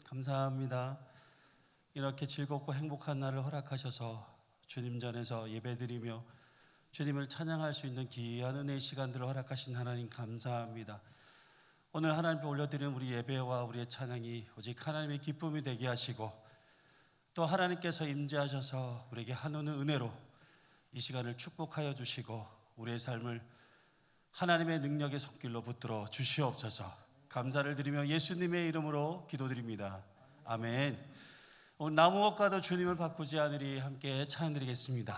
감사합니다. 이렇게 즐겁고 행복한 날을 허락하셔서 주님 전에서 예배드리며 주님을 찬양할 수 있는 귀한 은혜의 시간들을 허락하신 하나님 감사합니다. 오늘 하나님 앞에 올려드리는 우리 예배와 우리의 찬양이 오직 하나님의 기쁨이 되게 하시고 또 하나님께서 임재하셔서 우리에게 한우는 은혜로 이 시간을 축복하여 주시고 우리의 삶을 하나님의 능력의 손길로 붙들어 주시옵소서. 감사를 드리며 예수님의 이름으로 기도드립니다. 아멘. 오늘 나무엇과도 주님을 바꾸지 않으리 함께 찬양드리겠습니다.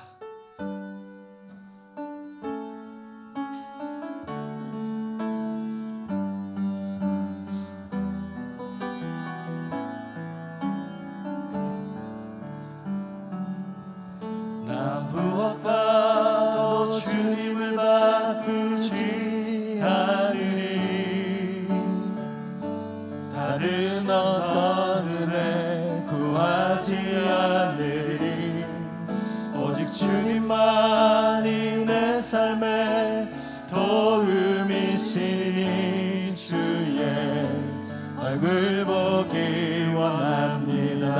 무엇과도 주님을 바꾸지 않으리 다른 어떤 은혜 구하지 않으리 오직 주님만이 내 삶의 도움이시니 주의 얼굴 보기 원합니다.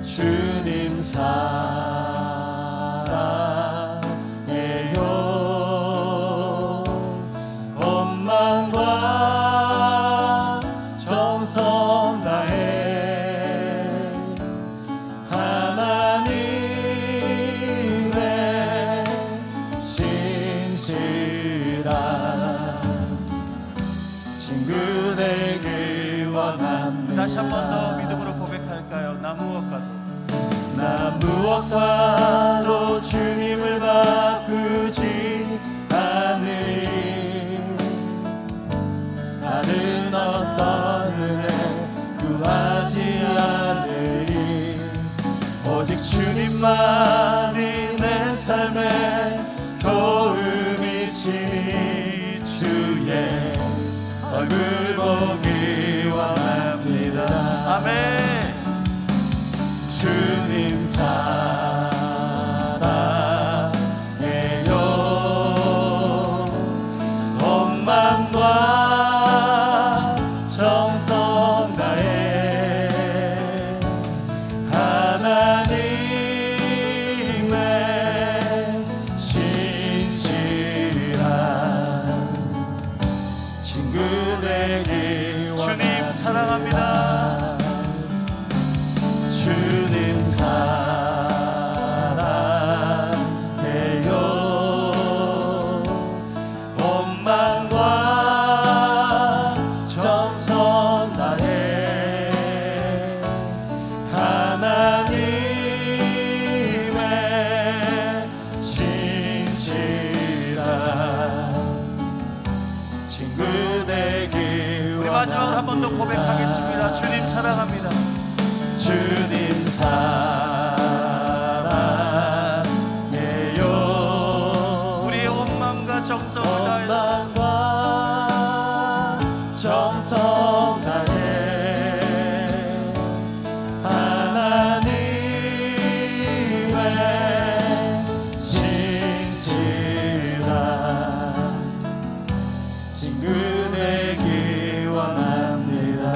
주님 사랑해요. 온 마음과 정성 다해 하나님의 신실한 친구 되기 원합니다. 다시 한 번 더 믿음으로 고백할까요? 나 무엇과도 주님을 바꾸지 않으리 다른 어떤 은혜 구하지 않으리 오직 주님만이 내 삶의 도움이시니 주의 얼굴 보기 원합니다. 아멘. 주님 사랑해요. 온 마음과 정성 다해 하나님의 신실한 친구 되기 원합니다. 주님 사랑합니다. 주님 사랑해요. 온 마음과 정성 다해 하나님의 신실한 친구 되기 우리 마지막으로 한 번 더 고백하겠습니다. 주님 사랑합니다. 주님 사랑해요. 우리의 온 마음과 정성을 다해서 정성 다해 하나님의 신실한 친구 되기 원합니다.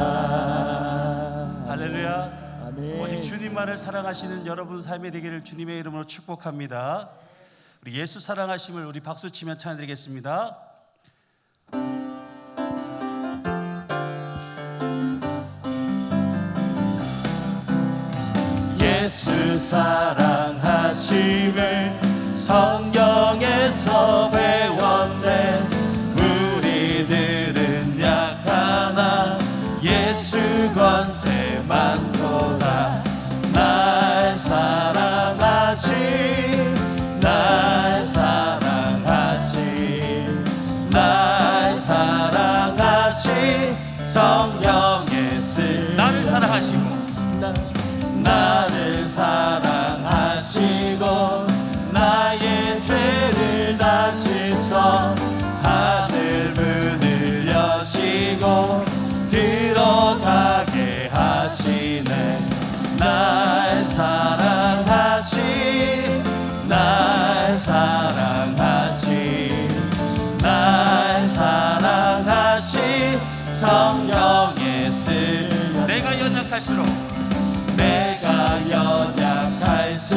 할렐루야. 아멘. 오직 주님만을 사랑하시는 여러분 삶의 되기를 주님의 이름으로 축복합니다. 우리 예수 사랑하심을 우리 박수치며 찬양드리겠습니다. 예수 사랑하심을 성경에서 배웠네. 우리들은 약하나 예수 권세 많도다. 날 사랑하신 날 사랑하신 날 사랑하신 성령의 씀 나를 사랑하시고 나를 사랑하시고 나의 죄를 다 씻어 하늘 문을 여시고 들어가게 하시네. 날 사랑하신 날 사랑하신 날 사랑하신 성령 연약할수록 내가 연약할수록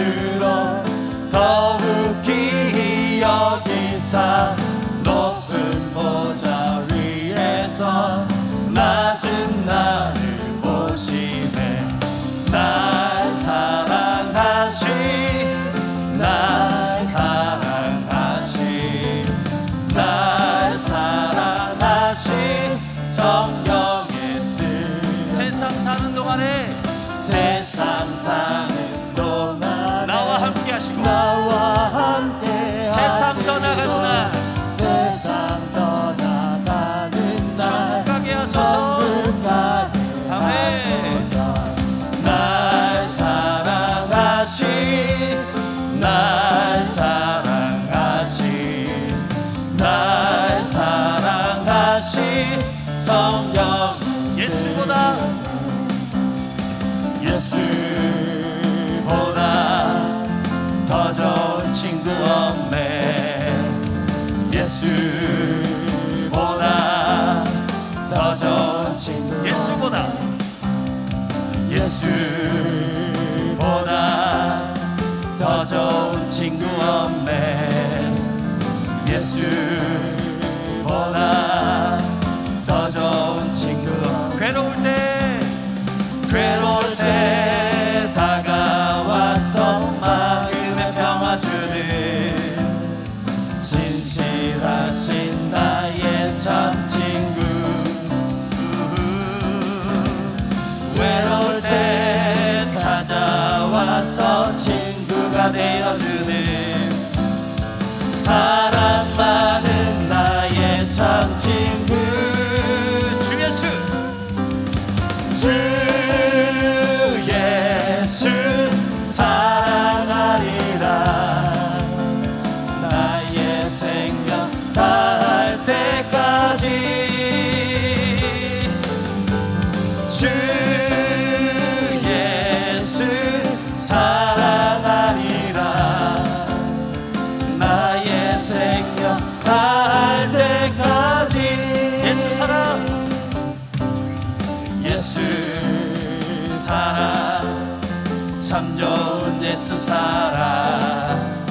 더욱 귀히 여기사 높은 보좌 위에서 낮은 나를 보시네. 날 사랑하신 날 사랑하신 날 사랑하신 성령의 스 세상 사는 동안에 세상 사는 동안 나와 함께 하시고 나와 함께 세상 떠나가는 날 세상 떠나가는 날 천국 가게 하소서. 천국 가게 아멘. 하소서. 날 사랑하신 날 사랑하신 날 사랑하신 성령 예수보다 예수보다 더 좋은 친구 없네. 예수보다 더 좋은 친구 예수보다 예수보다 더 좋은 친구 없네. 예수보다 더 좋은 친구 없네. 괴로울 때 다가와서 마음의 평화 주는 진실하신 나의 참 친구. 외로울 때 찾아와서 친구가 되어주는 사랑 많은 나의 참 친구. 주 예수 주 예수 사랑하리라. 나의 생명 다할 때까지 주 예수 사랑하리라. 나의 생명 다할 때까지 예수 사랑 예수 사랑 참 좋은 예수 사랑.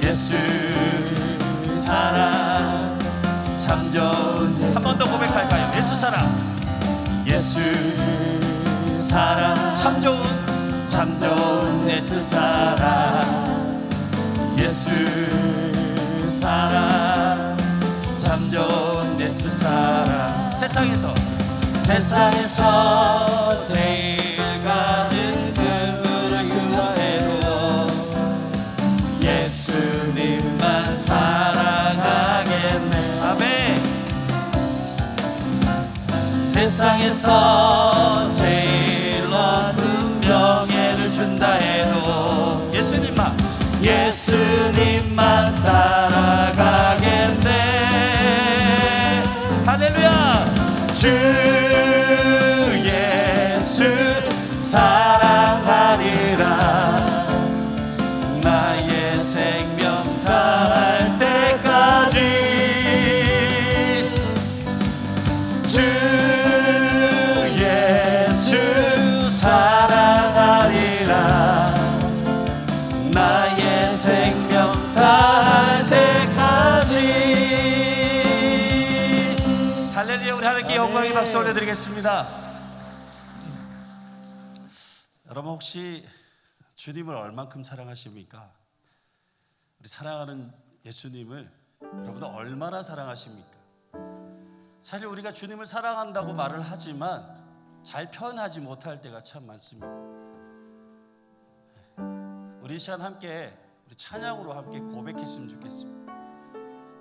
예수 사랑 참 좋은 예수 한 번 더 고백할까요? 예수 사랑 예수 사랑 참 좋은 참 좋은 예수 사랑. 예수 사랑 참 좋은 예수 사랑. 세상에서 세상에서 제일 가진 금을 유하해도 예수님만 사랑하겠네. 아멘. 세상에서 제일 높은 명예를 준다 해도 예수님만 따라가겠네. 할렐루야. 주 예수 사랑하리라. 나의 생명 다할 때까지 주 예수 사랑하리라. 나의 생명 다할 때까지. 할렐루야. 우리 하나님께 영광의 박수 올려드리겠습니다. 여러분 혹시 주님을 얼만큼 사랑하십니까? 우리 사랑하는 예수님을 여러분은 얼마나 사랑하십니까? 사실 우리가 주님을 사랑한다고 말을 하지만 잘 표현하지 못할 때가 참 많습니다. 우리 이 시간 함께 우리 찬양으로 함께 고백했으면 좋겠습니다.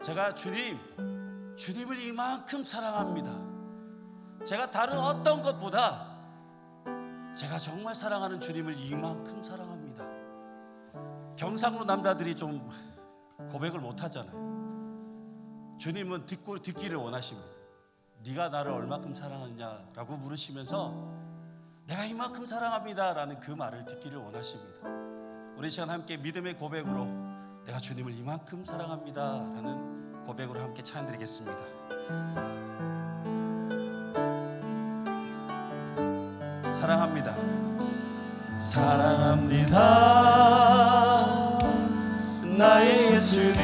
제가 주님을 이만큼 사랑합니다. 제가 다른 어떤 것보다 제가 정말 사랑하는 주님을 이만큼 사랑합니다. 경상도 남자들이 좀 고백을 못 하잖아요. 주님은 듣기를 원하십니다. 네가 나를 얼마큼 사랑하느냐라고 물으시면서 내가 이만큼 사랑합니다라는 그 말을 듣기를 원하십니다. 우리 시간 함께 믿음의 고백으로 내가 주님을 이만큼 사랑합니다라는 고백으로 함께 찬양드리겠습니다. 사랑합니다. 사랑합니다. 나의 예수님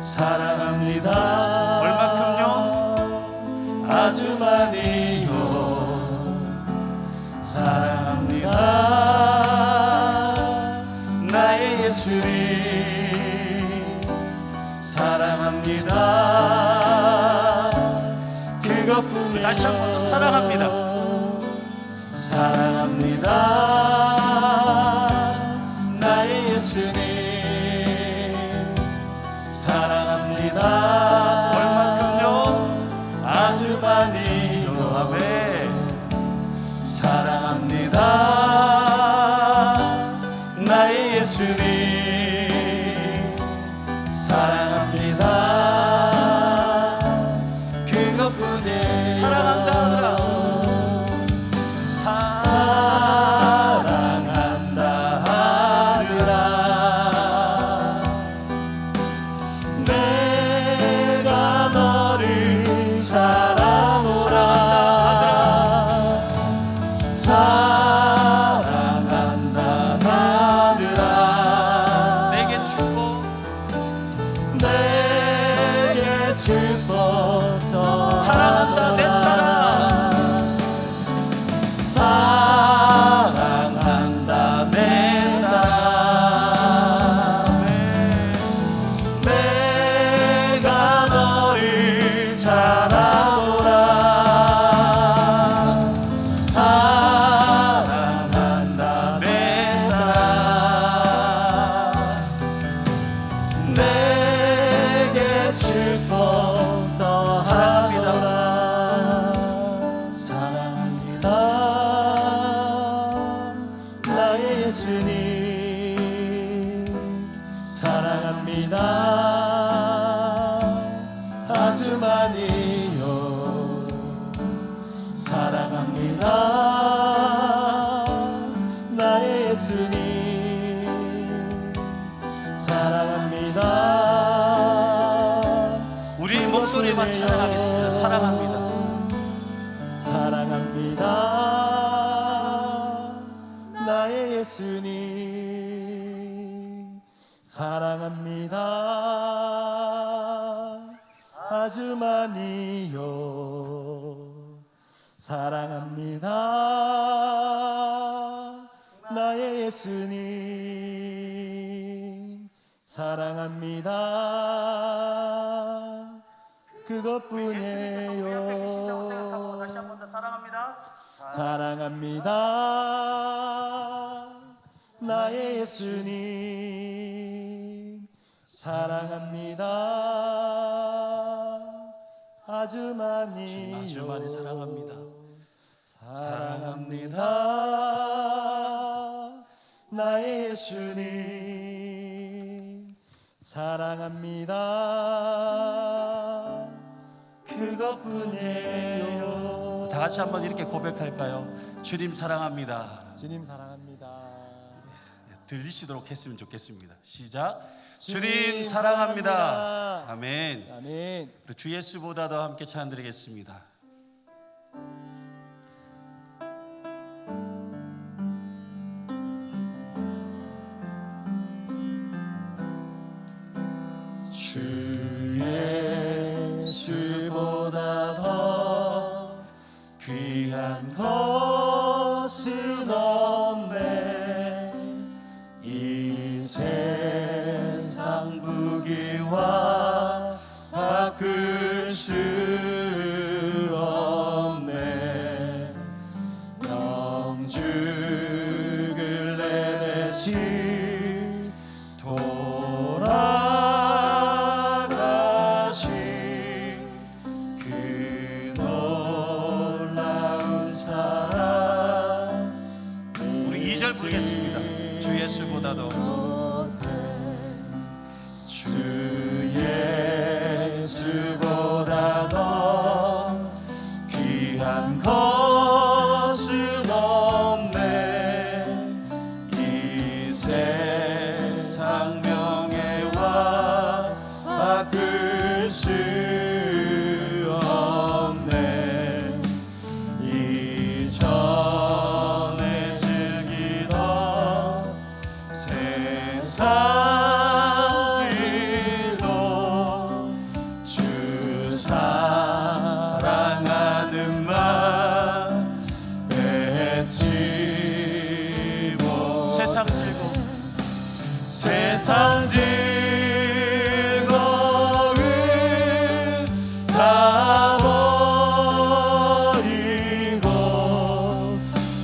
사랑합니다. 얼마큼요? 아주 많이요. 사랑합니다. 나의 예수님 사랑합니다. 그것뿐이요. 다시 한 번 더 사랑합니다. 사랑합니다. 나의 예수님 사랑합니다. 얼마큼요? 아주 많이요. 아멘. 사랑합니다. 나의 예수님 사랑합니다. 그것뿐이에요. 사랑한다 하더라. 사랑한다 하느라 내가 너를 사랑하노라. 사랑한다 하느라 내게 축복 내게 축복 더 사랑한다 내 딸아. 사랑한다 내 딸아. 내가 너를 잘하노라. 사랑한다 내 딸아. 내게 축복 더 하노라. 사랑합니다. 나의 예수님 사랑합니다. 아주 많이요. 사랑합니다. 나의 예수님 사랑합니다. 우리 목소리만 찬양하겠습니다. 사랑합니다. 사랑합니다. 나의 예수님 사랑합니다. 아주 많이요. 사랑합니다. 나의 예수님 사랑합니다. 그것뿐이에요. 다시 한 번 더 사랑합니다. 사랑합니다. 나의 예수님 사랑합니다. 아주 많이 아주 많이 사랑합니다. 사랑합니다. 나의 예수님 사랑합니다. 그것뿐이에요. 다 같이 한번 이렇게 고백할까요? 주님 사랑합니다. 주님 사랑합니다. 들리시도록 했으면 좋겠습니다. 시작. 주님 사랑합니다. 아멘. 아멘. 주 예수보다 더 함께 찬양드리겠습니다. 주 예수보다 더 귀한 것은 없네. 이 세상 부귀와 바꿀 수 없네. 영죽을 내대신 돌아가신 그 놀라운 사랑. 우리 2절 부르겠습니다. 주 예수보다도 주 예수보다 더 귀한 것은 없네. 이 세상 명예와 바꿀 수 없네. 이 세상 즐거움 다 버리고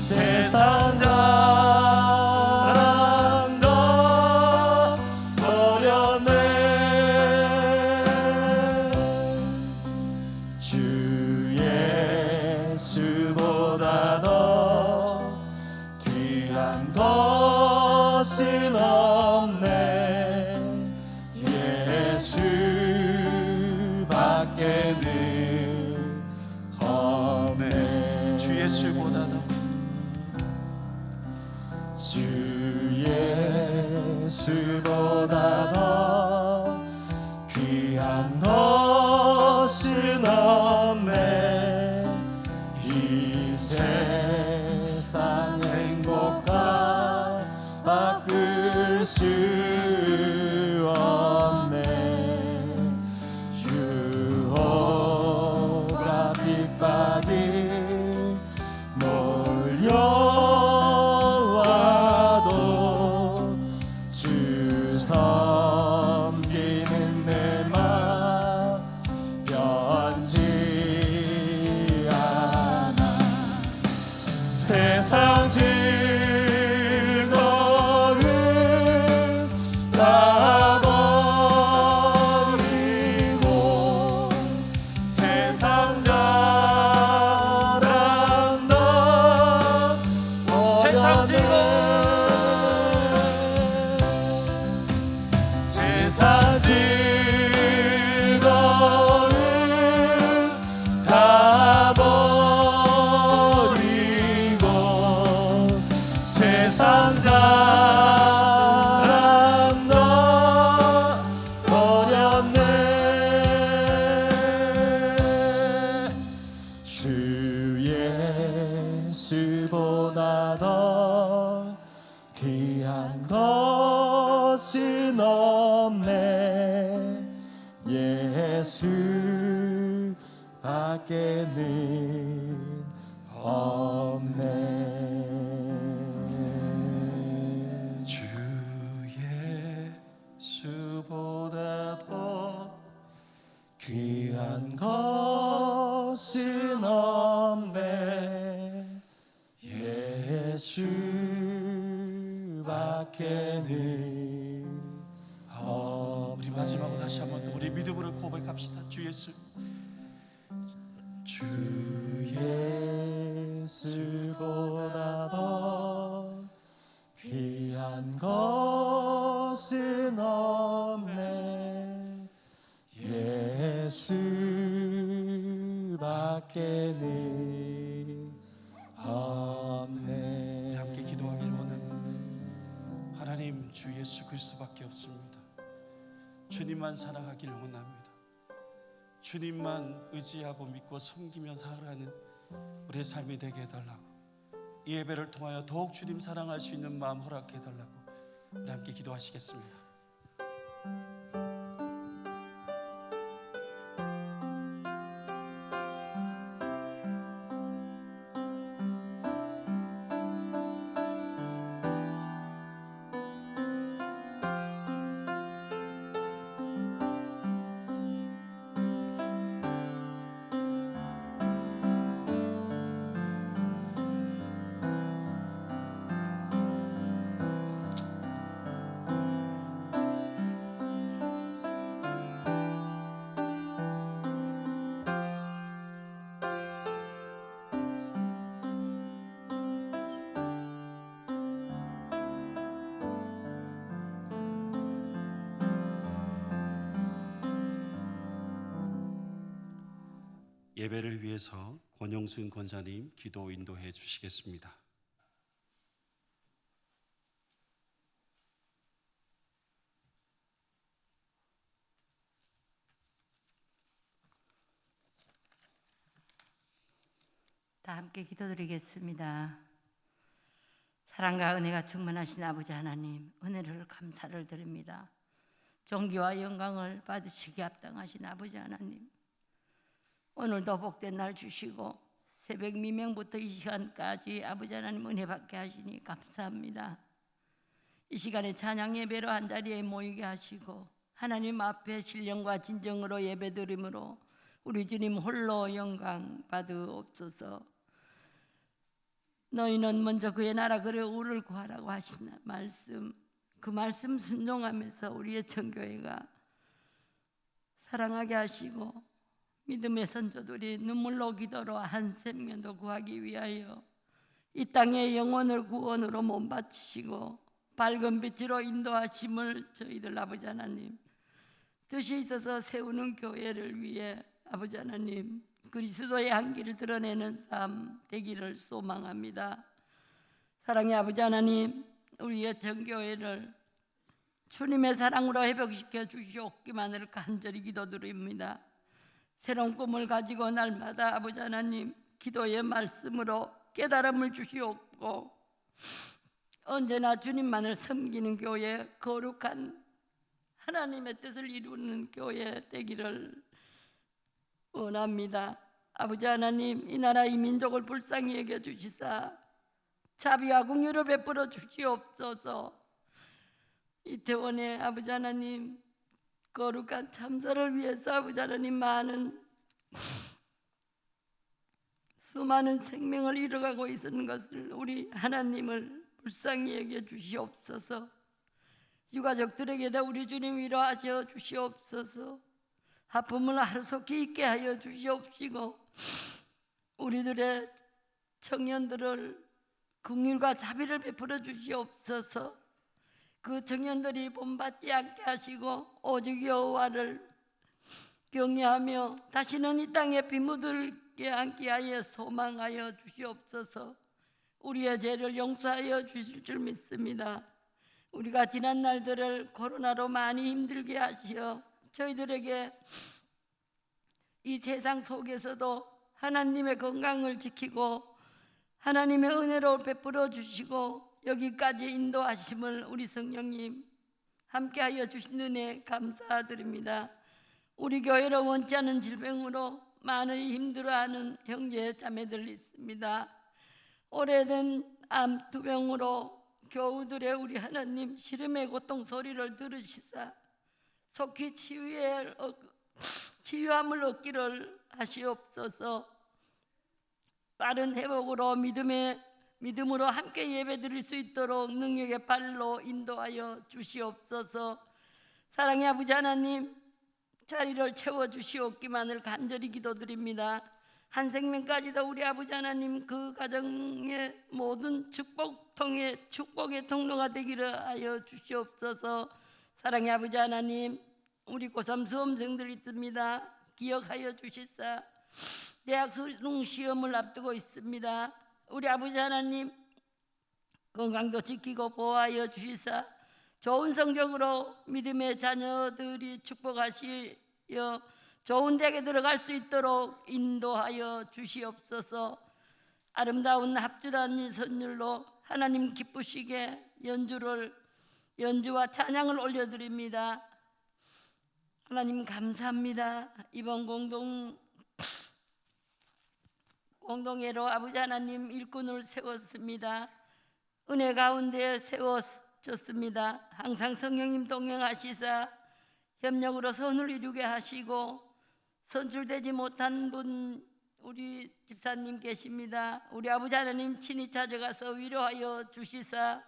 세상 자랑 다 버렸네. 주 예수보다 더 귀한 것은 없네. 예수밖에는 없네. 주 예수보다 더 주 예수보다 더 귀한 것은 없네. 이 세상 행복과 바꿀 수 없네. 유혹과 핍박이 몰려와도 주 섬기는 내 맘 변치 않아. 세상 즐거움 다 버리고 세상 자랑 다 세상 세상 즐거움 다 버리고 세상 자랑 다 버렸네. 주 예수보다 더 귀한 것은 없네. 예수밖에는 없네. 주 예수보다 더 귀한 것은 없네. 예수밖에는 없네. 우리 마지막으로 다시 한번 또 우리 믿음으로 고백합시다. 주 예수, 주 예수보다 더 귀한 것은 없네. 예수밖에는 없네. 우리 함께 기도하길 원합니다. 하나님, 주 예수 그리스도밖에 없습니다. 주님만 사랑하길 원합니다. 주님만 의지하고 믿고 섬기며 살아가는 우리의 삶이 되게 해달라고, 이 예배를 통하여 더욱 주님 사랑할 수 있는 마음 허락해 달라고 우리 함께 기도하시겠습니다. 예배를 위해서 권영순 권사님 기도 인도해 주시겠습니다. 다 함께 기도드리겠습니다. 사랑과 은혜가 충만하신 아버지 하나님, 은혜를 감사를 드립니다. 존귀와 영광을 받으시기에 합당하신 아버지 하나님, 오늘도 복된 날 주시고 새벽 미명부터 이 시간까지 아버지 하나님 은혜 받게 하시니 감사합니다. 이 시간에 찬양 예배로 한자리에 모이게 하시고 하나님 앞에 신령과 진정으로 예배드림으로 우리 주님 홀로 영광 받으옵소서. 너희는 먼저 그의 나라 그의 의를 구하라고 하신 말씀, 그 말씀 순종하면서 우리의 청교회가 사랑하게 하시고 믿음의 선조들이 눈물로 기도로 한 생명도 구하기 위하여 이 땅의 영혼을 구원으로 몸바치시고 밝은 빛으로 인도하심을 저희들 아버지 하나님 뜻이 있어서 세우는 교회를 위해 아버지 하나님 그리스도의 향기를 드러내는 삶 되기를 소망합니다. 사랑의 아버지 하나님, 우리의 전교회를 주님의 사랑으로 회복시켜 주시옵기만을 간절히 기도드립니다. 새로운 꿈을 가지고 날마다 아버지 하나님 기도의 말씀으로 깨달음을 주시옵고 언제나 주님만을 섬기는 교회, 거룩한 하나님의 뜻을 이루는 교회 되기를 원합니다. 아버지 하나님, 이 나라 이 민족을 불쌍히 여겨 주시사 자비와 긍휼을 베풀어 주시옵소서. 이태원의 아버지 하나님 거룩한 참사를 위해서 아버지 하나님 수많은 생명을 잃어가고 있는 것을 우리 하나님을 불쌍히 여겨 주시옵소서. 유가족들에게도 우리 주님 위로하셔 주시옵소서. 아픔을 하루속히 있게 하여 주시옵시고 우리들의 청년들을 긍휼과 자비를 베풀어 주시옵소서. 그 청년들이 본받지 않게 하시고 오직 여호와를 경외하며 다시는 이 땅에 비무들게 않게 하여 소망하여 주시옵소서. 우리의 죄를 용서하여 주실 줄 믿습니다. 우리가 지난 날들을 코로나로 많이 힘들게 하시어 저희들에게 이 세상 속에서도 하나님의 건강을 지키고 하나님의 은혜로 베풀어 주시고 여기까지 인도하심을 우리 성령님 함께하여 주신 은혜 감사드립니다. 우리 교회로 원치 않은 질병으로 많이 힘들어하는 형제 자매들 있습니다. 오래된 암투병으로 교우들의 우리 하나님 시름의 고통 소리를 들으시사 속히 치유함을 얻기를 하시옵소서. 빠른 회복으로 믿음으로 함께 예배드릴 수 있도록 능력의 발로 인도하여 주시옵소서. 사랑의 아버지 하나님, 자리를 채워주시옵기만을 간절히 기도드립니다. 한 생명까지도 우리 아버지 하나님 그 가정의 모든 축복의 통로가 되기를 하여 주시옵소서. 사랑의 아버지 하나님, 우리 고3 수험생들 있습니다. 기억하여 주시사 대학 수능 시험을 앞두고 있습니다. 우리 아버지 하나님 건강도 지키고 보호하여 주시사 좋은 성적으로 믿음의 자녀들이 축복하시어 좋은 대학에 들어갈 수 있도록 인도하여 주시옵소서. 아름다운 합주단 선율로 하나님 기쁘시게 연주와 찬양을 올려드립니다. 하나님 감사합니다. 이번 공동회로 아버지 하나님 일꾼을 세웠습니다. 은혜 가운데 세워졌습니다. 항상 성령님 동행하시사 협력으로 선을 이루게 하시고 선출되지 못한 분 우리 집사님 계십니다. 우리 아버지 하나님 친히 찾아가서 위로하여 주시사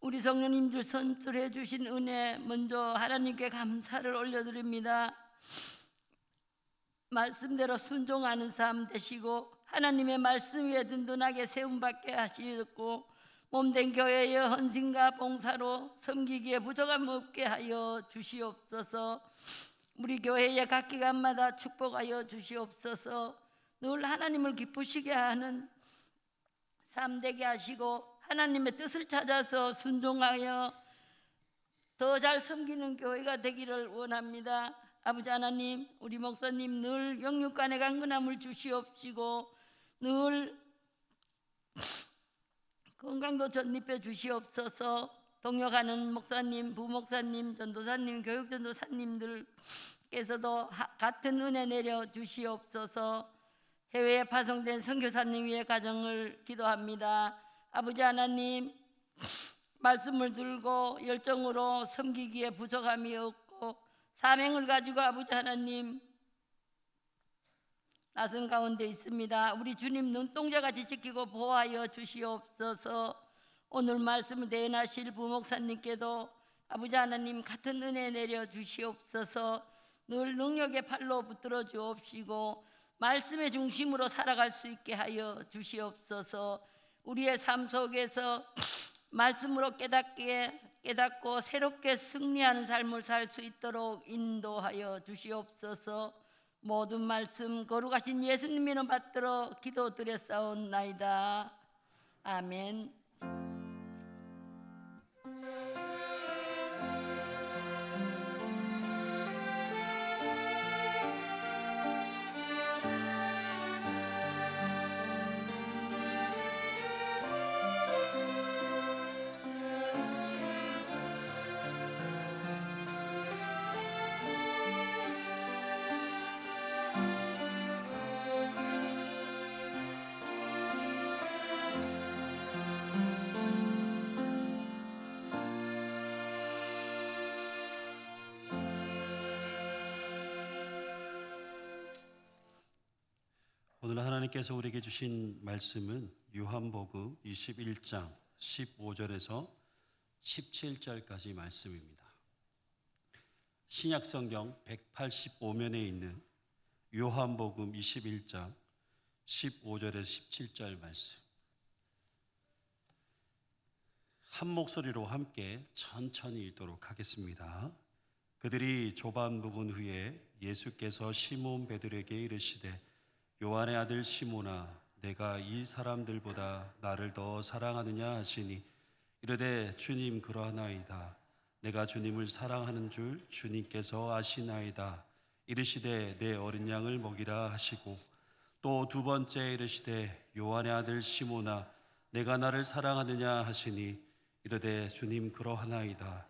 우리 성령님들 선출해 주신 은혜 먼저 하나님께 감사를 올려드립니다. 말씀대로 순종하는 삶 되시고 하나님의 말씀 위에 든든하게 세움받게 하시고 몸된 교회의 헌신과 봉사로 섬기기에 부족함 없게 하여 주시옵소서. 우리 교회의 각 기간마다 축복하여 주시옵소서. 늘 하나님을 기쁘시게 하는 삶 되게 하시고 하나님의 뜻을 찾아서 순종하여 더 잘 섬기는 교회가 되기를 원합니다. 아버지 하나님, 우리 목사님 늘 영육간의 강건함을 주시옵시고 늘 건강도 전립해 주시옵소서. 동역하는 목사님, 부목사님, 전도사님, 교육전도사님들께서도 같은 은혜 내려 주시옵소서. 해외에 파송된 선교사님 위의 가정을 기도합니다. 아버지 하나님, 말씀을 들고 열정으로 섬기기에 부족함이 없고 사명을 가지고 아버지 하나님 낯선 가운데 있습니다. 우리 주님 눈동자같이 지키고 보호하여 주시옵소서. 오늘 말씀을 대행하실 부목사님께도 아버지 하나님 같은 은혜 내려 주시옵소서. 늘 능력의 팔로 붙들어 주옵시고 말씀의 중심으로 살아갈 수 있게 하여 주시옵소서. 우리의 삶 속에서 말씀으로 깨닫고 새롭게 승리하는 삶을 살 수 있도록 인도하여 주시옵소서. 모든 말씀 거룩하신 예수님 이름 받들어 기도드렸사옵나이다. 아멘. 오늘 하나님께서 우리에게 주신 말씀은 요한복음 21장 15절에서 17절까지 말씀입니다. 신약성경 185면에 있는 요한복음 21장 15절에서 17절 말씀, 한 목소리로 함께 천천히 읽도록 하겠습니다. 그들이 조반 묵은 후에 예수께서 시몬 베드로에게 이르시되 요한의 아들 시몬아, 내가 이 사람들보다 나를 더 사랑하느냐 하시니 이르되 주님 그러하나이다. 내가 주님을 사랑하는 줄 주님께서 아시나이다. 이르시되 내 어린 양을 먹이라 하시고 또 두 번째 이르시되 요한의 아들 시몬아, 내가 나를 사랑하느냐 하시니 이르되 주님 그러하나이다.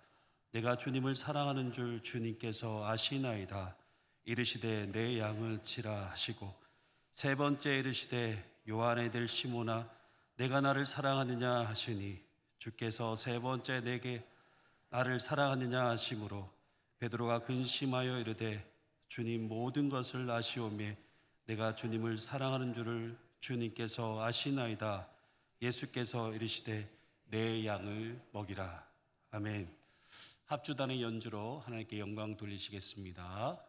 내가 주님을 사랑하는 줄 주님께서 아시나이다. 이르시되 내 양을 치라 하시고 세 번째 이르시되 요한의 아들 시몬아, 내가 나를 사랑하느냐 하시니 주께서 세 번째 내게 나를 사랑하느냐 하심으로 베드로가 근심하여 이르되 주님 모든 것을 아시오매 내가 주님을 사랑하는 줄을 주님께서 아시나이다. 예수께서 이르시되 내 양을 먹이라. 아멘. 합주단의 연주로 하나님께 영광 돌리시겠습니다.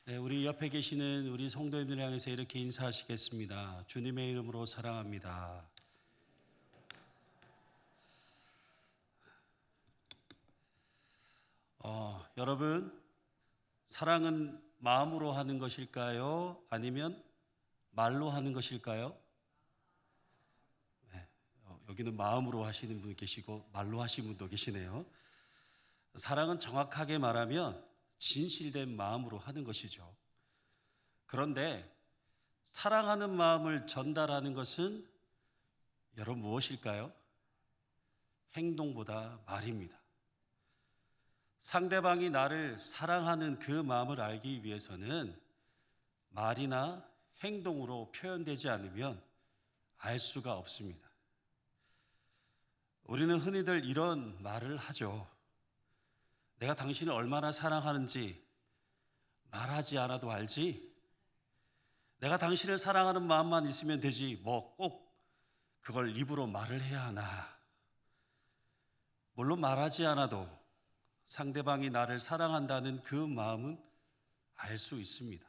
네, 우리 옆에 계시는 우리 성도님들 향해서 이렇게 인사하시겠습니다. 주님의 이름으로 사랑합니다. 여러분, 사랑은 마음으로 하는 것일까요? 아니면 말로 하는 것일까요? 네, 여기는 마음으로 하시는 분 계시고 말로 하시는 분도 계시네요. 사랑은 정확하게 말하면 진실된 마음으로 하는 것이죠. 그런데 사랑하는 마음을 전달하는 것은 여러분 무엇일까요? 행동보다 말입니다. 상대방이 나를 사랑하는 그 마음을 알기 위해서는 말이나 행동으로 표현되지 않으면 알 수가 없습니다. 우리는 흔히들 이런 말을 하죠. 내가 당신을 얼마나 사랑하는지 말하지 않아도 알지? 내가 당신을 사랑하는 마음만 있으면 되지 뭐 꼭 그걸 입으로 말을 해야 하나? 물론 말하지 않아도 상대방이 나를 사랑한다는 그 마음은 알 수 있습니다.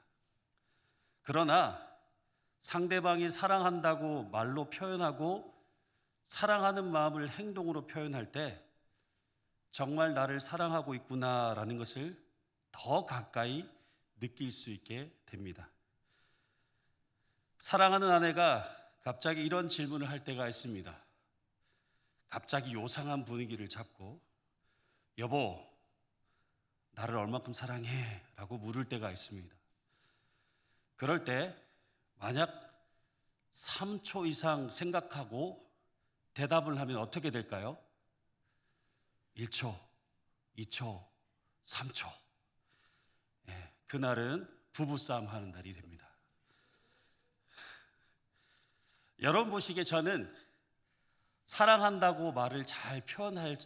그러나 상대방이 사랑한다고 말로 표현하고 사랑하는 마음을 행동으로 표현할 때 정말 나를 사랑하고 있구나라는 것을 더 가까이 느낄 수 있게 됩니다. 사랑하는 아내가 갑자기 이런 질문을 할 때가 있습니다. 갑자기 요상한 분위기를 잡고 여보, 나를 얼마큼 사랑해? 라고 물을 때가 있습니다. 그럴 때 만약 3초 이상 생각하고 대답을 하면 어떻게 될까요? 1초, 2초, 3초. 그날은 부부싸움 하는 날이 됩니다. 여러분 보시기에 저는 사랑한다고 말을 잘 표현할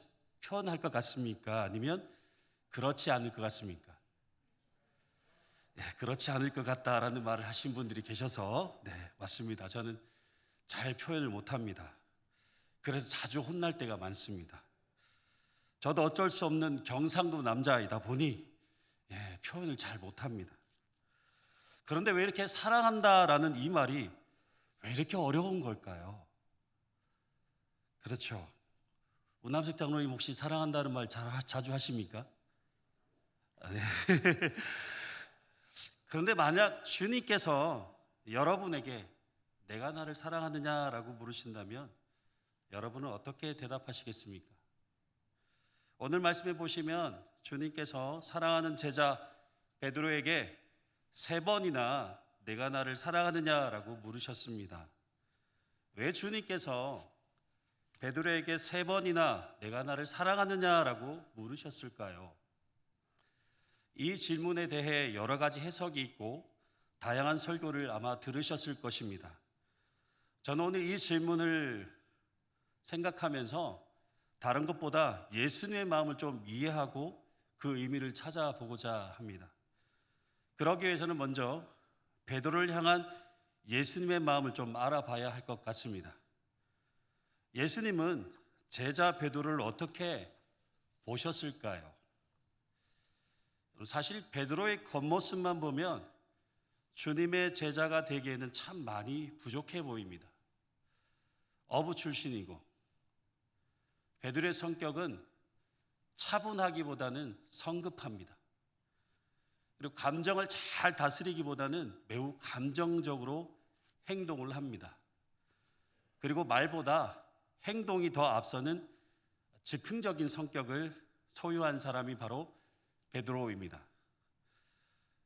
것 같습니까? 아니면 그렇지 않을 것 같습니까? 그렇지 않을 것 같다라는 말을 하신 분들이 계셔서 맞습니다. 저는 잘 표현을 못합니다. 그래서 자주 혼날 때가 많습니다. 저도 어쩔 수 없는 경상도 남자이다 보니 표현을 잘 못합니다. 그런데 왜 이렇게 사랑한다라는 이 말이 왜 이렇게 어려운 걸까요? 그렇죠. 우남석 장로님 혹시 사랑한다는 말 자주 하십니까? 네. 그런데 만약 주님께서 여러분에게 내가 나를 사랑하느냐라고 물으신다면 여러분은 어떻게 대답하시겠습니까? 오늘 말씀해 보시면 주님께서 사랑하는 제자 베드로에게 3번이나 내가 나를 사랑하느냐라고 물으셨습니다. 왜 주님께서 베드로에게 3번이나 내가 나를 사랑하느냐라고 물으셨을까요? 이 질문에 대해 여러 가지 해석이 있고 다양한 설교를 아마 들으셨을 것입니다. 저는 오늘 이 질문을 생각하면서 다른 것보다 예수님의 마음을 좀 이해하고 그 의미를 찾아보고자 합니다. 그러기 위해서는 먼저 베드로를 향한 예수님의 마음을 좀 알아봐야 할 것 같습니다. 예수님은 제자 베드로를 어떻게 보셨을까요? 사실 베드로의 겉모습만 보면 주님의 제자가 되기에는 참 많이 부족해 보입니다. 어부 출신이고 베드로의 성격은 차분하기보다는 성급합니다. 그리고 감정을 잘 다스리기보다는 매우 감정적으로 행동을 합니다. 그리고 말보다 행동이 더 앞서는 즉흥적인 성격을 소유한 사람이 바로 베드로입니다.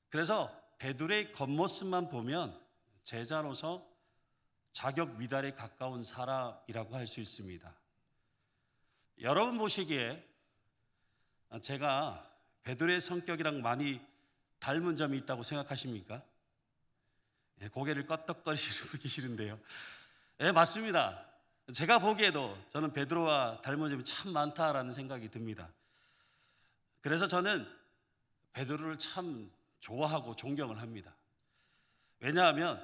그래서 베드로의 겉모습만 보면 제자로서 자격 미달에 가까운 사람이라고 할 수 있습니다. 여러분 보시기에 제가 베드로의 성격이랑 많이 닮은 점이 있다고 생각하십니까? 고개를 껐덕거리시는 분 계시는데요. 맞습니다. 제가 보기에도 저는 베드로와 닮은 점이 참 많다라는 생각이 듭니다. 그래서 저는 베드로를 참 좋아하고 존경을 합니다. 왜냐하면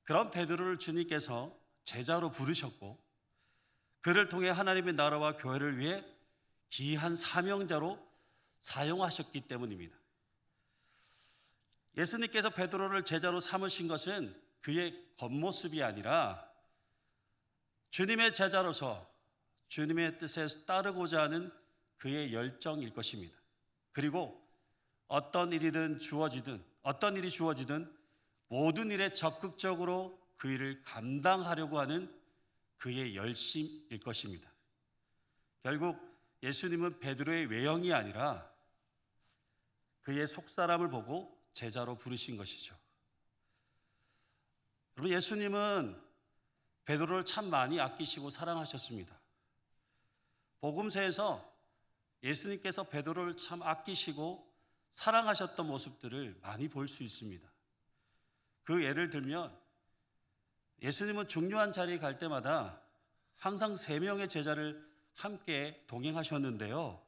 그런 베드로를 주님께서 제자로 부르셨고 그를 통해 하나님의 나라와 교회를 위해 귀한 사명자로 사용하셨기 때문입니다. 예수님께서 베드로를 제자로 삼으신 것은 그의 겉모습이 아니라 주님의 제자로서 주님의 뜻에 따르고자 하는 그의 열정일 것입니다. 그리고 어떤 일이 주어지든 모든 일에 적극적으로 그 일을 감당하려고 하는 그의 열심일 것입니다. 결국 예수님은 베드로의 외형이 아니라 그의 속사람을 보고 제자로 부르신 것이죠. 여러분, 예수님은 베드로를 참 많이 아끼시고 사랑하셨습니다. 복음서에서 예수님께서 베드로를 참 아끼시고 사랑하셨던 모습들을 많이 볼 수 있습니다. 그 예를 들면 예수님은 중요한 자리에 갈 때마다 항상 3명의 제자를 함께 동행하셨는데요.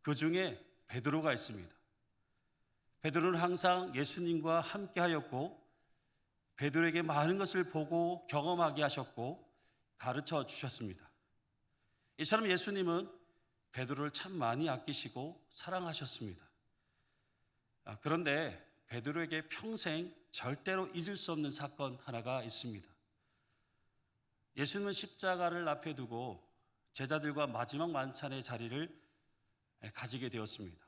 그 중에 베드로가 있습니다. 베드로는 항상 예수님과 함께 하였고 베드로에게 많은 것을 보고 경험하게 하셨고 가르쳐 주셨습니다. 이처럼 예수님은 베드로를 참 많이 아끼시고 사랑하셨습니다. 그런데 베드로에게 평생 절대로 잊을 수 없는 사건 하나가 있습니다. 예수님은 십자가를 앞에 두고 제자들과 마지막 만찬의 자리를 가지게 되었습니다.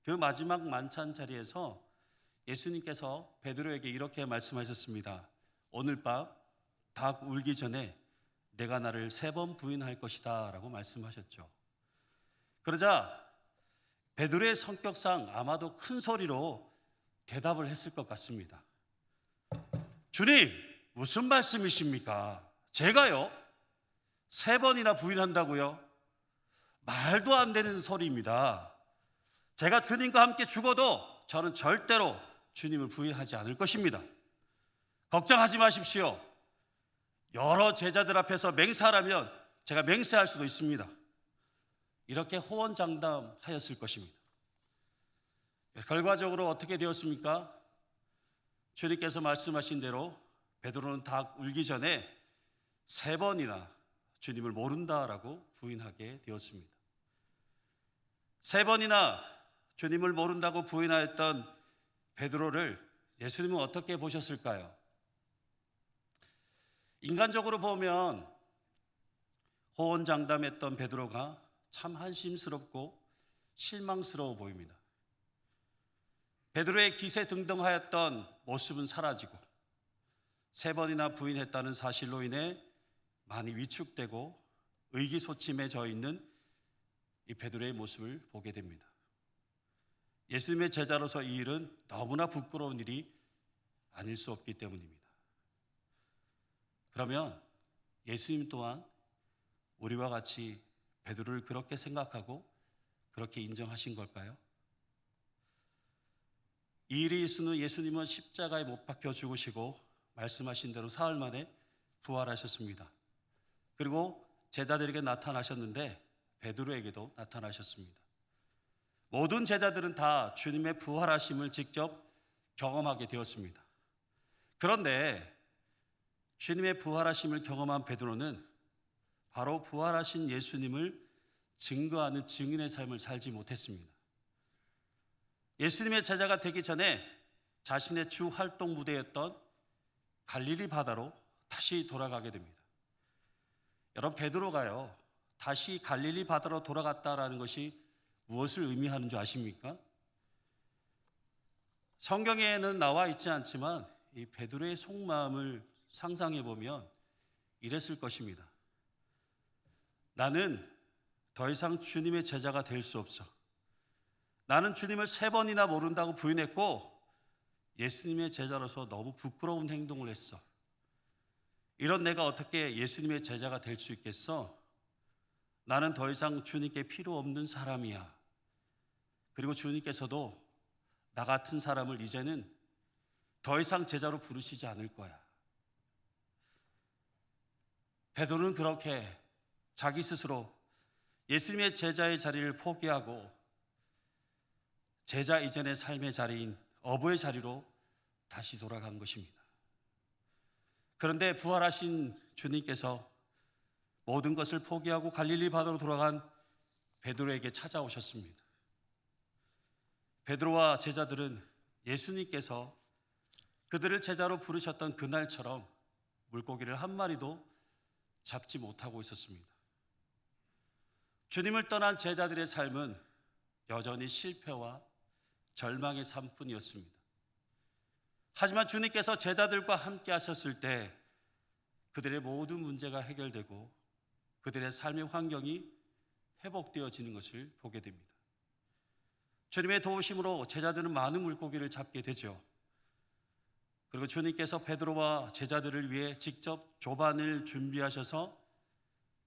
그 마지막 만찬 자리에서 예수님께서 베드로에게 이렇게 말씀하셨습니다. 오늘 밤 닭 울기 전에 내가 나를 3번 부인할 것이다 라고 말씀하셨죠. 그러자 베드로의 성격상 아마도 큰 소리로 대답을 했을 것 같습니다. 주님, 무슨 말씀이십니까? 제가요? 3번이나 부인한다고요? 말도 안 되는 소리입니다. 제가 주님과 함께 죽어도 저는 절대로 주님을 부인하지 않을 것입니다. 걱정하지 마십시오. 여러 제자들 앞에서 맹세하라면 제가 맹세할 수도 있습니다. 이렇게 호언장담하였을 것입니다. 결과적으로 어떻게 되었습니까? 주님께서 말씀하신 대로 베드로는 닭 울기 전에 3번이나 주님을 모른다라고 부인하게 되었습니다. 3번이나 주님을 모른다고 부인하였던 베드로를 예수님은 어떻게 보셨을까요? 인간적으로 보면 호언장담했던 베드로가 참 한심스럽고 실망스러워 보입니다. 베드로의 기세등등하였던 모습은 사라지고 3번이나 부인했다는 사실로 인해 많이 위축되고 의기소침해져 있는 이 베드로의 모습을 보게 됩니다. 예수님의 제자로서 이 일은 너무나 부끄러운 일이 아닐 수 없기 때문입니다. 그러면 예수님 또한 우리와 같이 베드로를 그렇게 생각하고 그렇게 인정하신 걸까요? 이 일이 있은 후 예수님은 십자가에 못 박혀 죽으시고 말씀하신 대로 사흘 만에 부활하셨습니다. 그리고 제자들에게 나타나셨는데 베드로에게도 나타나셨습니다. 모든 제자들은 다 주님의 부활하심을 직접 경험하게 되었습니다. 그런데 주님의 부활하심을 경험한 베드로는 바로 부활하신 예수님을 증거하는 증인의 삶을 살지 못했습니다. 예수님의 제자가 되기 전에 자신의 주 활동 무대였던 갈릴리 바다로 다시 돌아가게 됩니다. 여러분, 베드로가요, 다시 갈릴리 바다로 돌아갔다라는 것이 무엇을 의미하는 줄 아십니까? 성경에는 나와 있지 않지만 이 베드로의 속마음을 상상해 보면 이랬을 것입니다. 나는 더 이상 주님의 제자가 될 수 없어. 나는 주님을 3번이나 모른다고 부인했고 예수님의 제자로서 너무 부끄러운 행동을 했어. 이런 내가 어떻게 예수님의 제자가 될 수 있겠어? 나는 더 이상 주님께 필요 없는 사람이야. 그리고 주님께서도 나 같은 사람을 이제는 더 이상 제자로 부르시지 않을 거야. 베드로는 그렇게 자기 스스로 예수님의 제자의 자리를 포기하고 제자 이전의 삶의 자리인 어부의 자리로 다시 돌아간 것입니다. 그런데 부활하신 주님께서 모든 것을 포기하고 갈릴리 바다로 돌아간 베드로에게 찾아오셨습니다. 베드로와 제자들은 예수님께서 그들을 제자로 부르셨던 그날처럼 물고기를 한 마리도 잡지 못하고 있었습니다. 주님을 떠난 제자들의 삶은 여전히 실패와 절망의 삶뿐이었습니다. 하지만 주님께서 제자들과 함께 하셨을 때 그들의 모든 문제가 해결되고 그들의 삶의 환경이 회복되어지는 것을 보게 됩니다. 주님의 도우심으로 제자들은 많은 물고기를 잡게 되죠. 그리고 주님께서 베드로와 제자들을 위해 직접 조반을 준비하셔서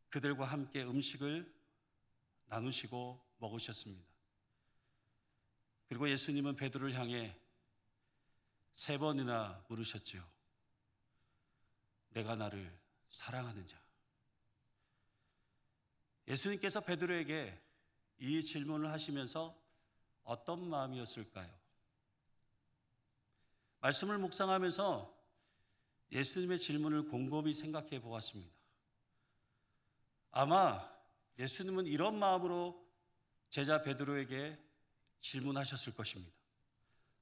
그들과 함께 음식을 나누시고 먹으셨습니다. 그리고 예수님은 베드로를 향해 3번이나 물으셨지요. 내가 나를 사랑하느냐? 예수님께서 베드로에게 이 질문을 하시면서 어떤 마음이었을까요? 말씀을 묵상하면서 예수님의 질문을 곰곰이 생각해 보았습니다. 아마 예수님은 이런 마음으로 제자 베드로에게 질문하셨을 것입니다.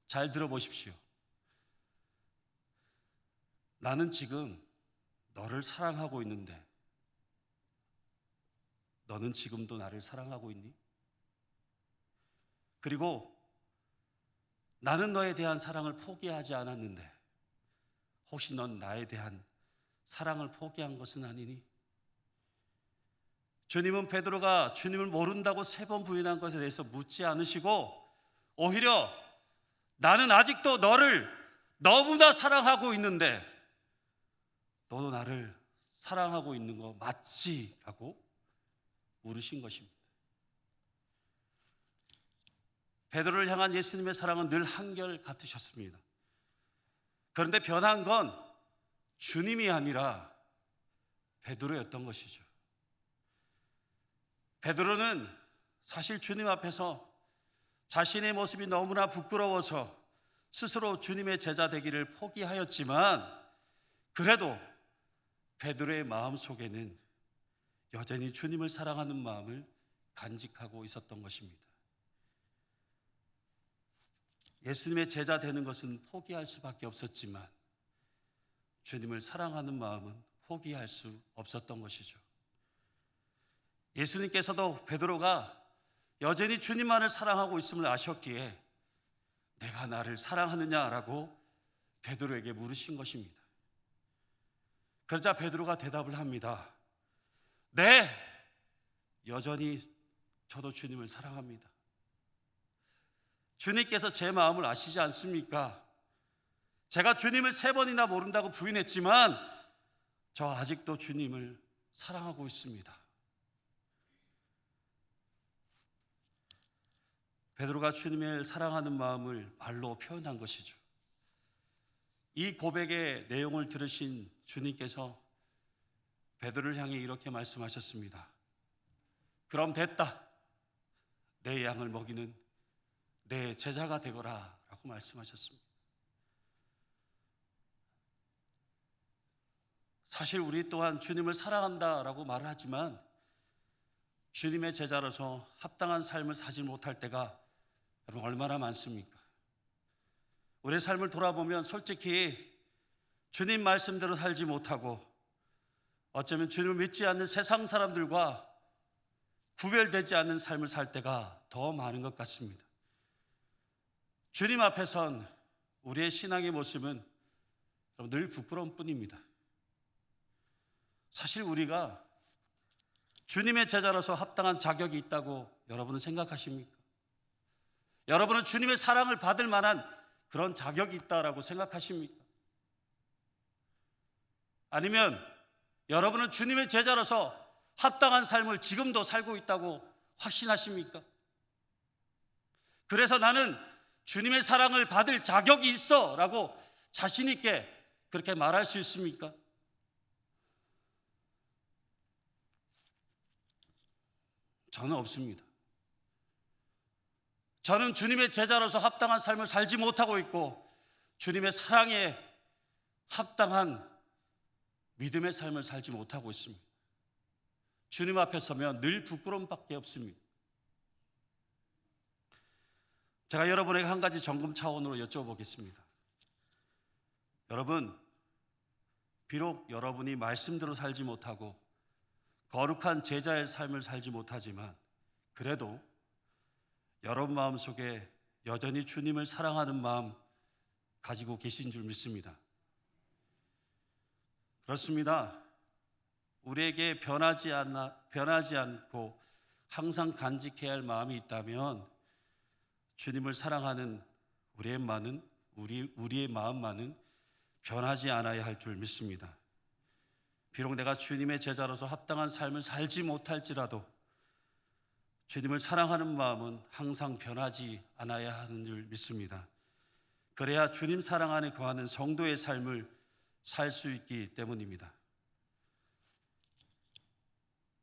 잘 들어보십시오. 나는 지금 너를 사랑하고 있는데 너는 지금도 나를 사랑하고 있니? 그리고 나는 너에 대한 사랑을 포기하지 않았는데 혹시 넌 나에 대한 사랑을 포기한 것은 아니니? 주님은 베드로가 주님을 모른다고 3번 부인한 것에 대해서 묻지 않으시고 오히려 나는 아직도 너를 너무나 사랑하고 있는데 너도 나를 사랑하고 있는 거 맞지? 라고 물으신 것입니다. 베드로를 향한 예수님의 사랑은 늘 한결 같으셨습니다. 그런데 변한 건 주님이 아니라 베드로였던 것이죠. 베드로는 사실 주님 앞에서 자신의 모습이 너무나 부끄러워서 스스로 주님의 제자 되기를 포기하였지만 그래도 베드로의 마음 속에는 여전히 주님을 사랑하는 마음을 간직하고 있었던 것입니다. 예수님의 제자 되는 것은 포기할 수밖에 없었지만 주님을 사랑하는 마음은 포기할 수 없었던 것이죠. 예수님께서도 베드로가 여전히 주님만을 사랑하고 있음을 아셨기에 내가 나를 사랑하느냐라고 베드로에게 물으신 것입니다. 그러자 베드로가 대답을 합니다. 네, 여전히 저도 주님을 사랑합니다. 주님께서 제 마음을 아시지 않습니까? 제가 주님을 3번이나 모른다고 부인했지만 저 아직도 주님을 사랑하고 있습니다. 베드로가 주님을 사랑하는 마음을 말로 표현한 것이죠. 이 고백의 내용을 들으신 주님께서 베드로를 향해 이렇게 말씀하셨습니다. 그럼 됐다. 내 양을 먹이는 내 제자가 되거라 라고 말씀하셨습니다. 사실 우리 또한 주님을 사랑한다라고 말을 하지만 주님의 제자로서 합당한 삶을 사지 못할 때가 여러분 얼마나 많습니까? 우리의 삶을 돌아보면 솔직히 주님 말씀대로 살지 못하고 어쩌면 주님을 믿지 않는 세상 사람들과 구별되지 않는 삶을 살 때가 더 많은 것 같습니다. 주님 앞에선 우리의 신앙의 모습은 늘 부끄러움 뿐입니다. 사실 우리가 주님의 제자로서 합당한 자격이 있다고 여러분은 생각하십니까? 여러분은 주님의 사랑을 받을 만한 그런 자격이 있다라고 생각하십니까? 아니면 여러분은 주님의 제자로서 합당한 삶을 지금도 살고 있다고 확신하십니까? 그래서 나는 주님의 사랑을 받을 자격이 있어 라고 자신 있게 그렇게 말할 수 있습니까? 저는 없습니다. 저는 주님의 제자로서 합당한 삶을 살지 못하고 있고 주님의 사랑에 합당한 믿음의 삶을 살지 못하고 있습니다. 주님 앞에 서면 늘 부끄러움밖에 없습니다. 제가 여러분에게 한 가지 점검 차원으로 여쭤보겠습니다. 여러분, 비록 여러분이 말씀대로 살지 못하고 거룩한 제자의 삶을 살지 못하지만 그래도 여러분 마음속에 여전히 주님을 사랑하는 마음 가지고 계신 줄 믿습니다. 그렇습니다. 우리에게 변하지 않고 항상 간직해야 할 마음이 있다면 주님을 사랑하는 우리의 마음만은 변하지 않아야 할 줄 믿습니다. 비록 내가 주님의 제자로서 합당한 삶을 살지 못할지라도 주님을 사랑하는 마음은 항상 변하지 않아야 하는 줄 믿습니다. 그래야 주님 사랑 안에 거하는 성도의 삶을 살 수 있기 때문입니다.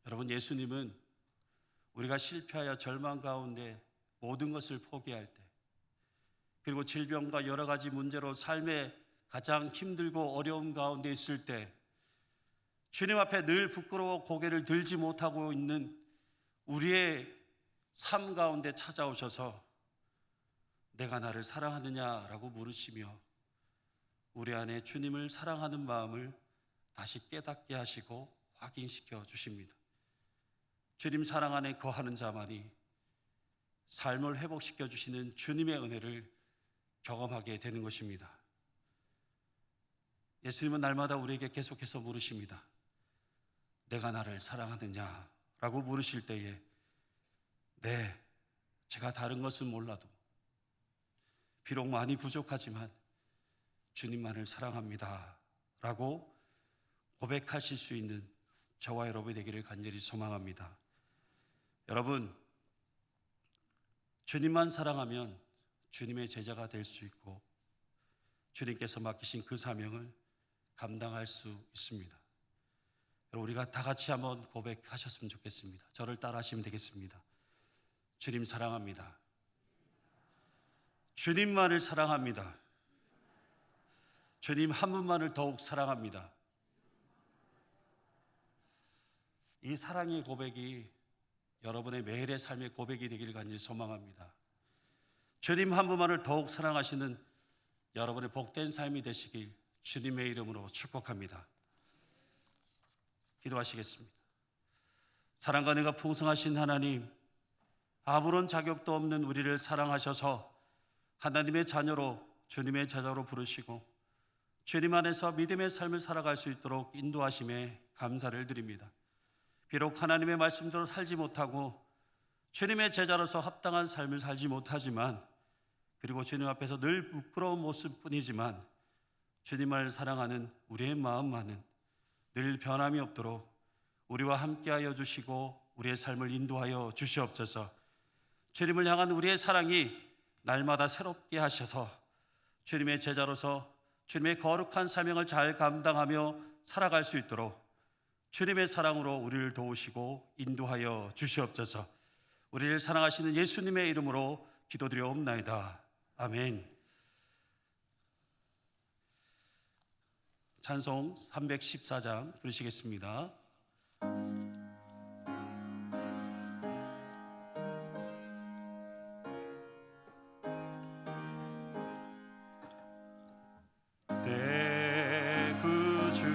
여러분, 예수님은 우리가 실패하여 절망 가운데 모든 것을 포기할 때, 그리고 질병과 여러 가지 문제로 삶에 가장 힘들고 어려움 가운데 있을 때 주님 앞에 늘 부끄러워 고개를 들지 못하고 있는 우리의 삶 가운데 찾아오셔서 내가 나를 사랑하느냐라고 물으시며 우리 안에 주님을 사랑하는 마음을 다시 깨닫게 하시고 확인시켜 주십니다. 주님 사랑 안에 거하는 자만이 삶을 회복시켜 주시는 주님의 은혜를 경험하게 되는 것입니다. 예수님은 날마다 우리에게 계속해서 물으십니다. 내가 나를 사랑하느냐? 라고 물으실 때에 네, 제가 다른 것은 몰라도 비록 많이 부족하지만 주님만을 사랑합니다 라고 고백하실 수 있는 저와 여러분이 되기를 간절히 소망합니다. 여러분, 주님만 사랑하면 주님의 제자가 될 수 있고 주님께서 맡기신 그 사명을 감당할 수 있습니다. 여러분, 우리가 다 같이 한번 고백하셨으면 좋겠습니다. 저를 따라하시면 되겠습니다. 주님 사랑합니다. 주님만을 사랑합니다. 주님 한 분만을 더욱 사랑합니다. 이 사랑의 고백이 여러분의 매일의 삶의 고백이 되기를 간절히 소망합니다. 주님 한 분만을 더욱 사랑하시는 여러분의 복된 삶이 되시길 주님의 이름으로 축복합니다. 기도하시겠습니다. 사랑과 은혜가 풍성하신 하나님, 아무런 자격도 없는 우리를 사랑하셔서 하나님의 자녀로 주님의 제자로 부르시고 주님 안에서 믿음의 삶을 살아갈 수 있도록 인도하심에 감사를 드립니다. 비록 하나님의 말씀대로 살지 못하고 주님의 제자로서 합당한 삶을 살지 못하지만, 그리고 주님 앞에서 늘 부끄러운 모습뿐이지만 주님을 사랑하는 우리의 마음만은 늘 변함이 없도록 우리와 함께하여 주시고 우리의 삶을 인도하여 주시옵소서. 주님을 향한 우리의 사랑이 날마다 새롭게 하셔서 주님의 제자로서 주님의 거룩한 사명을 잘 감당하며 살아갈 수 있도록 주님의 사랑으로 우리를 도우시고 인도하여 주시옵소서. 우리를 사랑하시는 예수님의 이름으로 기도드려옵나이다. 아멘. 찬송 314장 부르시겠습니다. 내 구주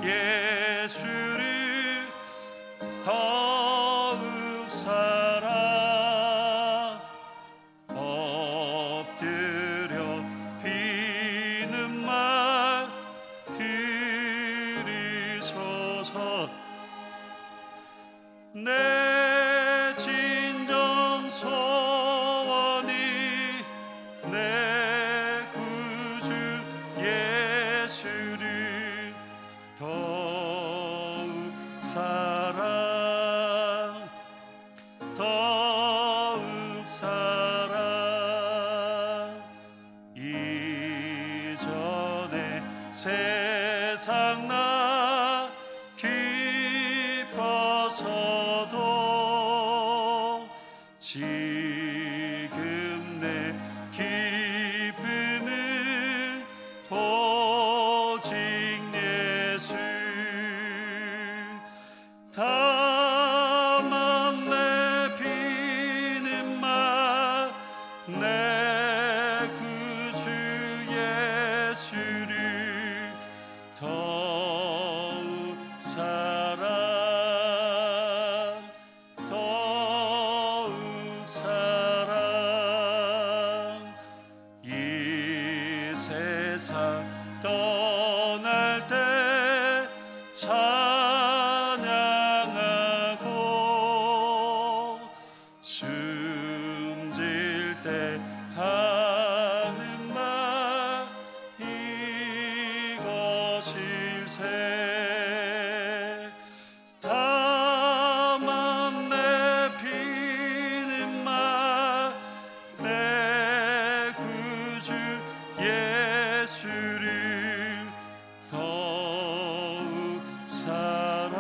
예수를 더욱 사랑 엎드려 비는 말 들으소서. 내 진정 소원이 내 구주 예수를 더욱 사랑 더욱 사랑. 이전에 세상 나 기뻐서도 지금 내 기쁨은 오직 예수. 다만 내 비는 말 내 찬양하고 숨질 때 하는 말 이것일세. 다만 내피는 말 내 구주 예수를 더욱 사랑,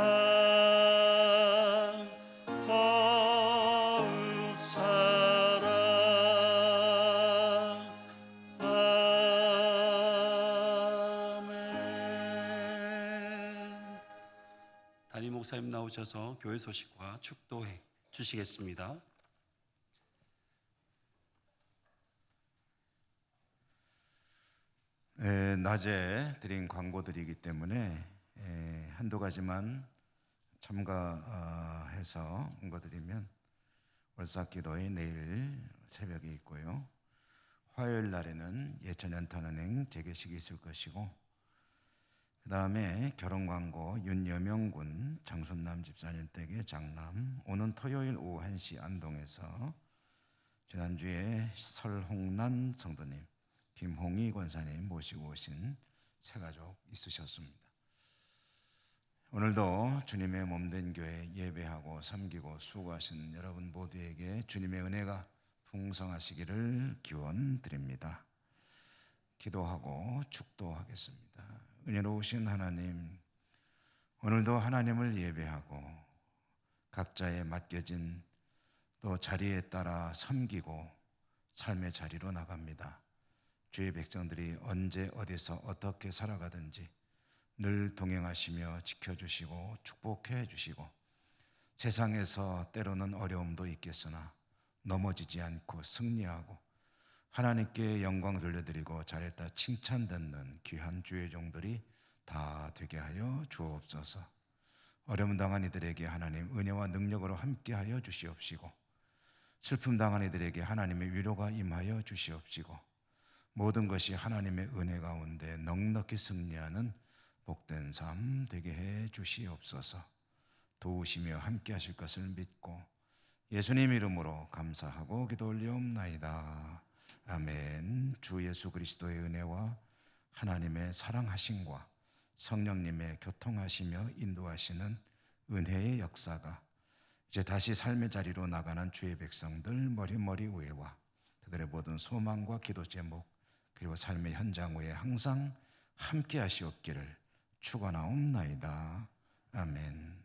더욱 사랑. 아멘. 담임 목사님 나오셔서 교회 소식과 축도해 주시겠습니다. 낮에 드린 광고들이기 때문에 한두 가지만 첨가해서 옮겨드리면, 월삭기도회 내일 새벽에 있고요. 화요일 날에는 예천연탄은행 재개식이 있을 것이고, 그 다음에 결혼광고 윤여명군 장순남 집사님 댁의 장남, 오는 토요일 오후 1시 안동에서 지난주에 설홍란 성도님, 김홍희 권사님 모시고 오신 새가족 있으셨습니다. 오늘도 주님의 몸된 교회 예배하고 섬기고 수고하신 여러분 모두에게 주님의 은혜가 풍성하시기를 기원드립니다. 기도하고 축도하겠습니다. 은혜로우신 하나님, 오늘도 하나님을 예배하고 각자의 맡겨진 또 자리에 따라 섬기고 삶의 자리로 나갑니다. 주의 백성들이 언제 어디서 어떻게 살아가든지 늘 동행하시며 지켜주시고 축복해 주시고, 세상에서 때로는 어려움도 있겠으나 넘어지지 않고 승리하고 하나님께 영광 돌려드리고 잘했다 칭찬 듣는 귀한 주의 종들이 다 되게 하여 주옵소서. 어려움 당한 이들에게 하나님 은혜와 능력으로 함께하여 주시옵시고, 슬픔 당한 이들에게 하나님의 위로가 임하여 주시옵시고, 모든 것이 하나님의 은혜 가운데 넉넉히 승리하는 복된 삶 되게 해 주시옵소서. 도우시며 함께 하실 것을 믿고 예수님 이름으로 감사하고 기도 올리옵나이다. 아멘. 주 예수 그리스도의 은혜와 하나님의 사랑하심과 성령님의 교통하시며 인도하시는 은혜의 역사가 이제 다시 삶의 자리로 나가는 주의 백성들 머리머리 위에와 그들의 모든 소망과 기도 제목 그리고 삶의 현장 위에 항상 함께 하시옵기를 축원하옵나이다. 아멘.